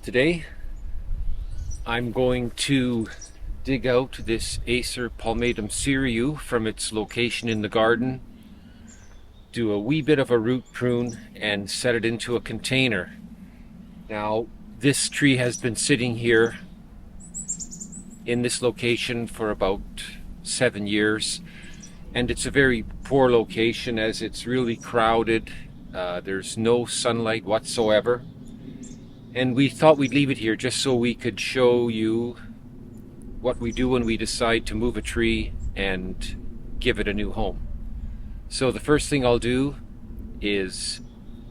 Today I'm going to dig out this Acer palmatum Seiryu from its location in the garden, do a wee bit of a root prune and set it into a container. Now this tree has been sitting here in this location for about 7 years, and it's a very poor location as it's really crowded. There's no sunlight whatsoever, and we thought we'd leave it here just so we could show you what we do when we decide to move a tree and give it a new home. So the first thing I'll do is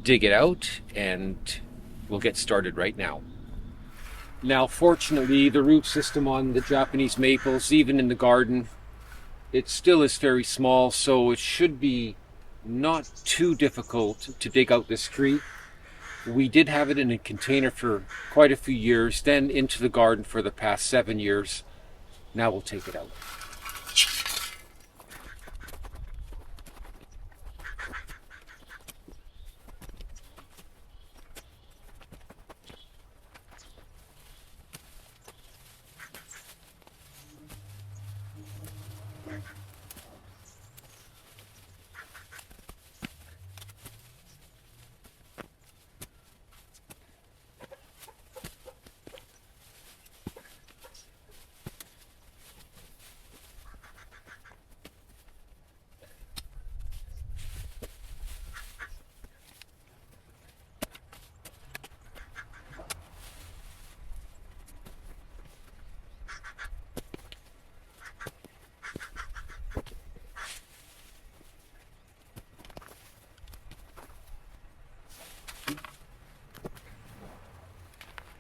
dig it out, and we'll get started right now. Now fortunately, the root system on the Japanese maples, even in the garden, it still is very small, so it should be not too difficult to dig out this tree. We did have it in a container for quite a few years, then into the garden for the past 7 years. Now we'll take it out.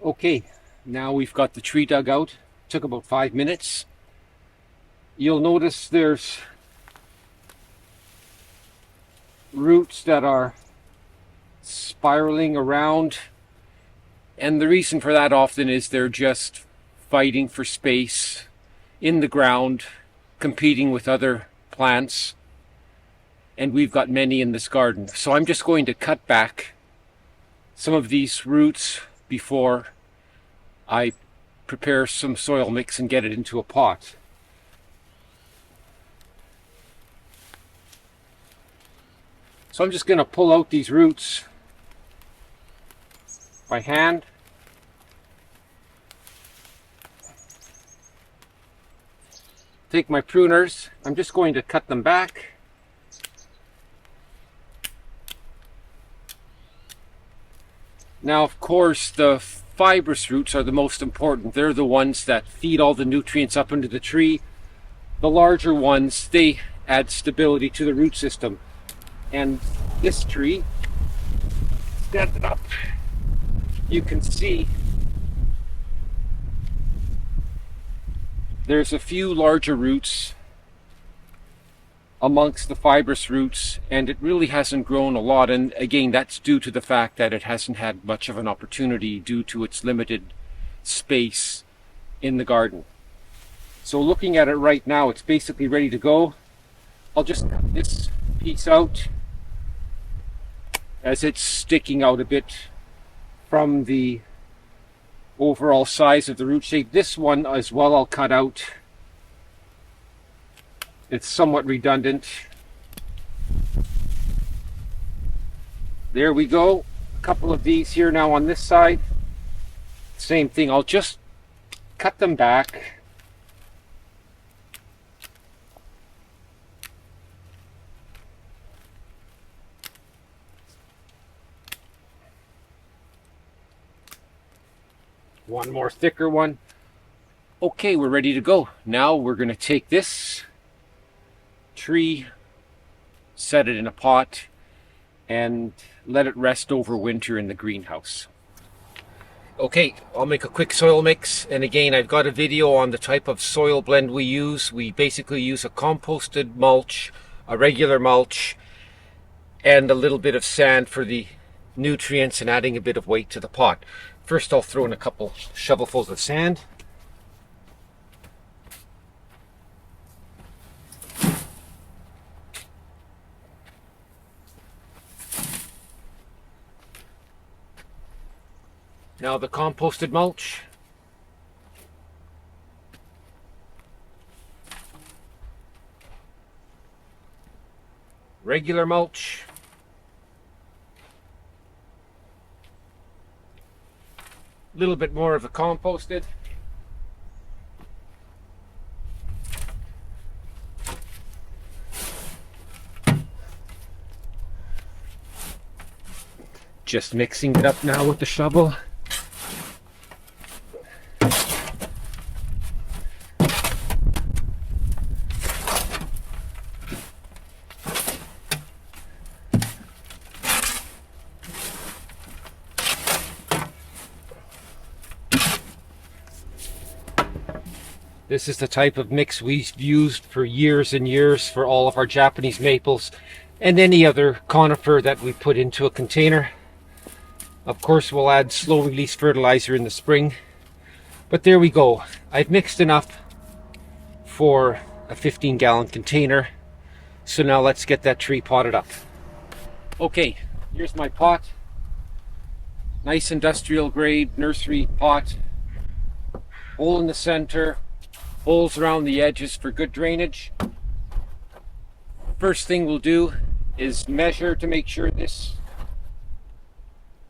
Okay, now we've got the tree dug out. Took about 5 minutes. You'll notice there's roots that are spiraling around, and the reason for that often is they're just fighting for space in the ground, competing with other plants, and we've got many in this garden. So I'm just going to cut back some of these roots before I prepare some soil mix and get it into a pot. So I'm just going to pull out these roots by hand. Take my pruners. I'm just going to cut them back. Now, of course, the fibrous roots are the most important. They're the ones that feed all the nutrients up into the tree. The larger ones, they add stability to the root system. And this tree, stand it up, you can see there's a few larger roots amongst the fibrous roots, and it really hasn't grown a lot. And again, that's due to the fact that it hasn't had much of an opportunity due to its limited space in the garden. So looking at it right now, it's basically ready to go. I'll just cut this piece out as it's sticking out a bit from the overall size of the root shape. This one as well I'll cut out. It's somewhat redundant. There we go. A couple of these here now on this side. Same thing, I'll just cut them back. One more thicker one. Okay, we're ready to go. Now we're going to take this tree, set it in a pot, and let it rest over winter in the greenhouse. Okay, I'll make a quick soil mix, and again, I've got a video on the type of soil blend we use. We basically use a composted mulch, a regular mulch, and a little bit of sand for the nutrients and adding a bit of weight to the pot. First, I'll throw in a couple shovelfuls of sand. Now the composted mulch. Regular mulch. A little bit more of the composted. Just mixing it up now with the shovel. This is the type of mix we've used for years and years for all of our Japanese maples and any other conifer that we put into a container. Of course, we'll add slow release fertilizer in the spring. But there we go. I've mixed enough for a 15-gallon container. So now let's get that tree potted up. Okay, here's my pot. Nice industrial grade nursery pot. Hole in the center. Holes around the edges for good drainage. First thing we'll do is measure to make sure this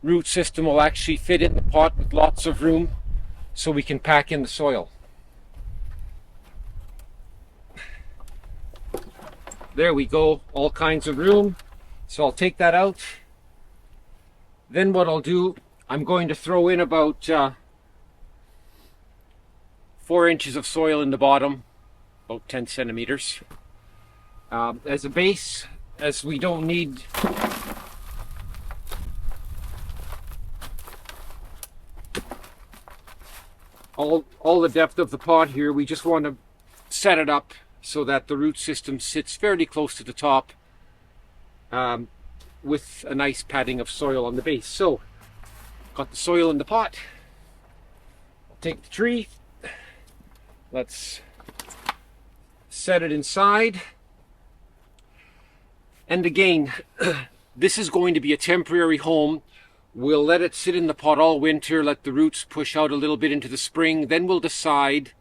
root system will actually fit in the pot with lots of room so we can pack in the soil. There we go, all kinds of room. So I'll take that out. Then what I'll do, I'm going to throw in about 4 inches of soil in the bottom, about 10 centimeters. As a base, as we don't need all the depth of the pot here, we just want to set it up so that the root system sits fairly close to the top with a nice padding of soil on the base. So, got the soil in the pot. I'll take the tree. Let's set it inside. And again, this is going to be a temporary home. We'll let it sit in the pot all winter, let the roots push out a little bit into the spring. Then we'll decide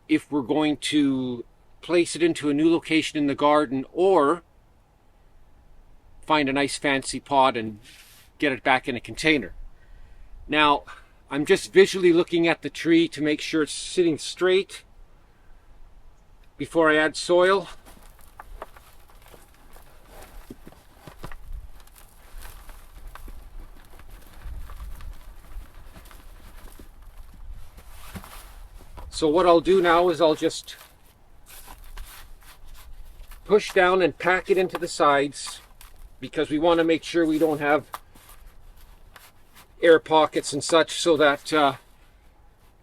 if we're going to place it into a new location in the garden or find a nice fancy pot and get it back in a container. Now, I'm just visually looking at the tree to make sure it's sitting straight before I add soil. So what I'll do now is I'll just push down and pack it into the sides because we want to make sure we don't have air pockets and such, so that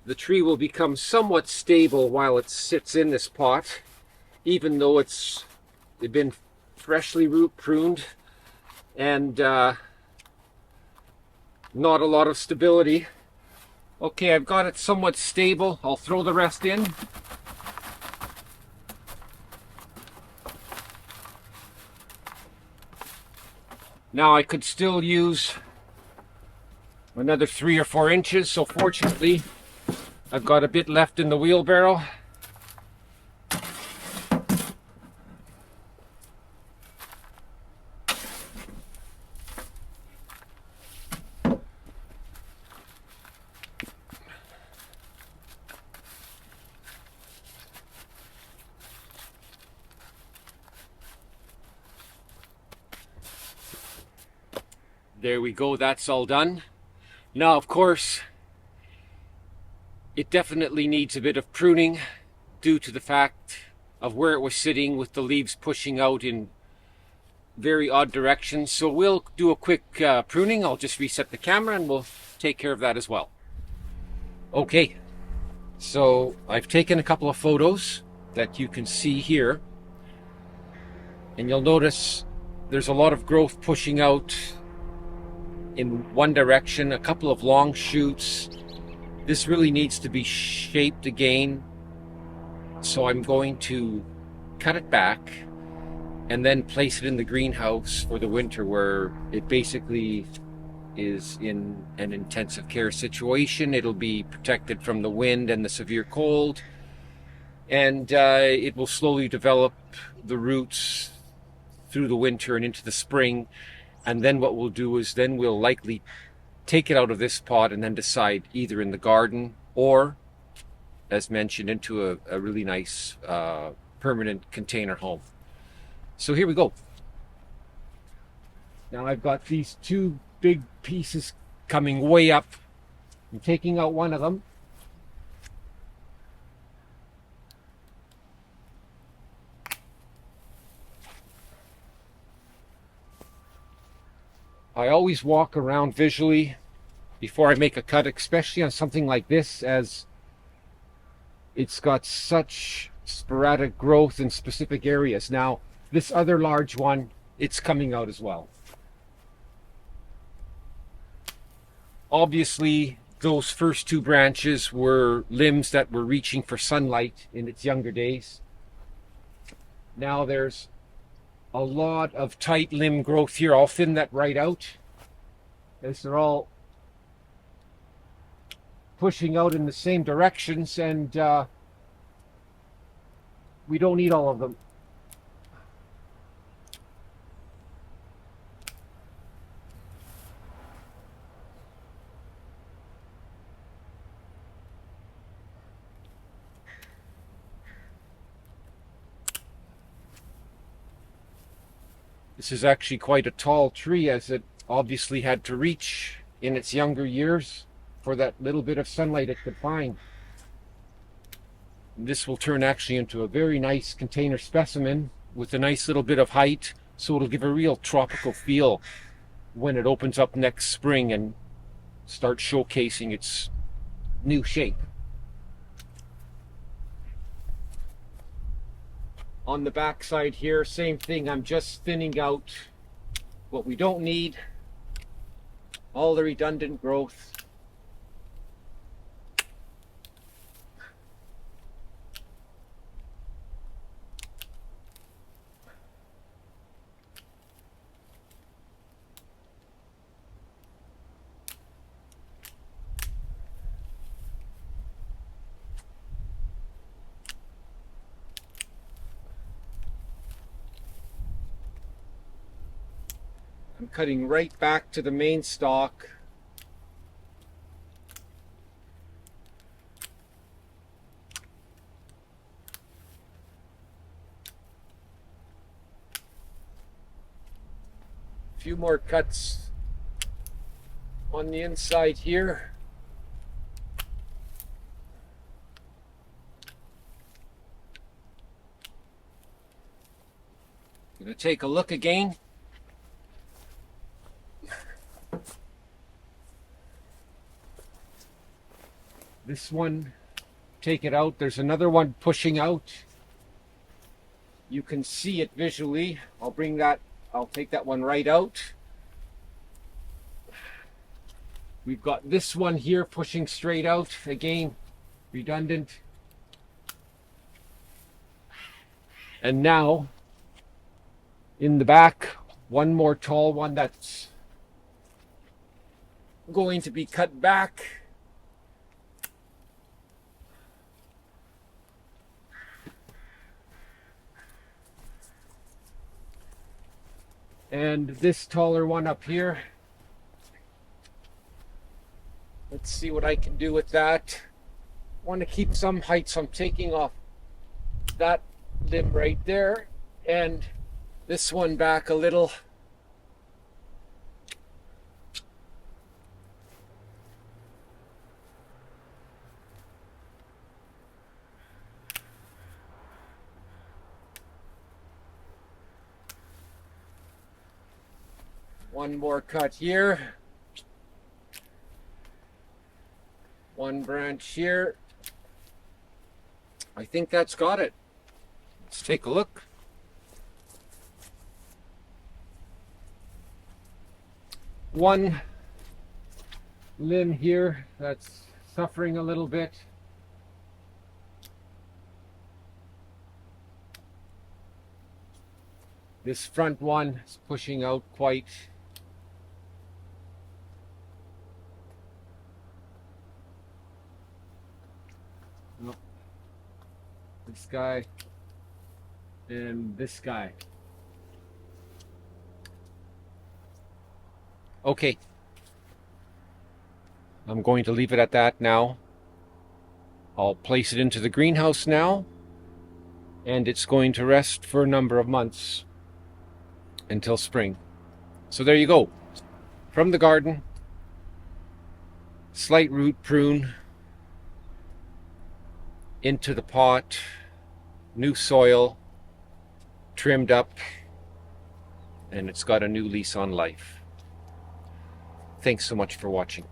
the tree will become somewhat stable while it sits in this pot, even though it's been freshly root pruned and not a lot of stability. Okay, I've got it somewhat stable. I'll throw the rest in. Now I could still use another 3 or 4 inches, so fortunately I've got a bit left in the wheelbarrow. There we go, that's all done. Now, of course, it definitely needs a bit of pruning due to the fact of where it was sitting with the leaves pushing out in very odd directions. So we'll do a quick pruning. I'll just reset the camera and we'll take care of that as well. Okay, so I've taken a couple of photos that you can see here. And you'll notice there's a lot of growth pushing out in one direction, a couple of long shoots. This really needs to be shaped again. So I'm going to cut it back and then place it in the greenhouse for the winter, where it basically is in an intensive care situation. It'll be protected from the wind and the severe cold, and it will slowly develop the roots through the winter and into the spring. And then what we'll do is then we'll likely take it out of this pot and then decide either in the garden or, as mentioned, into a really nice permanent container home. So here we go. Now I've got these two big pieces coming way up. I'm taking out one of them. I always walk around visually before I make a cut, especially on something like this, as it's got such sporadic growth in specific areas. Now, this other large one, it's coming out as well. Obviously, those first two branches were limbs that were reaching for sunlight in its younger days. Now there's a lot of tight limb growth here. I'll thin that right out, as they're all pushing out in the same directions, and we don't need all of them. This is actually quite a tall tree, as it obviously had to reach in its younger years for that little bit of sunlight it could find. This will turn actually into a very nice container specimen with a nice little bit of height, so it'll give a real tropical feel when it opens up next spring and starts showcasing its new shape. On the back side here, same thing. I'm just thinning out what we don't need, all the redundant growth. I'm cutting right back to the main stalk. A few more cuts on the inside here. Gonna take a look again. This one, take it out. There's another one pushing out. You can see it visually. I'll take that one right out. We've got this one here pushing straight out. Again, redundant. And now, in the back, one more tall one that's going to be cut back. And this taller one up here. Let's see what I can do with that. I want to keep some height, so I'm taking off that limb right there and this one back a little. One more cut here. One branch here. I think that's got it. Let's take a look. One limb here that's suffering a little bit. This front one is pushing out quite. No, this guy and this guy. Okay, I'm going to leave it at that now. I'll place it into the greenhouse now, and it's going to rest for a number of months until spring. So there you go. From the garden, slight root prune into the pot, new soil, trimmed up, and it's got a new lease on life. Thanks so much for watching.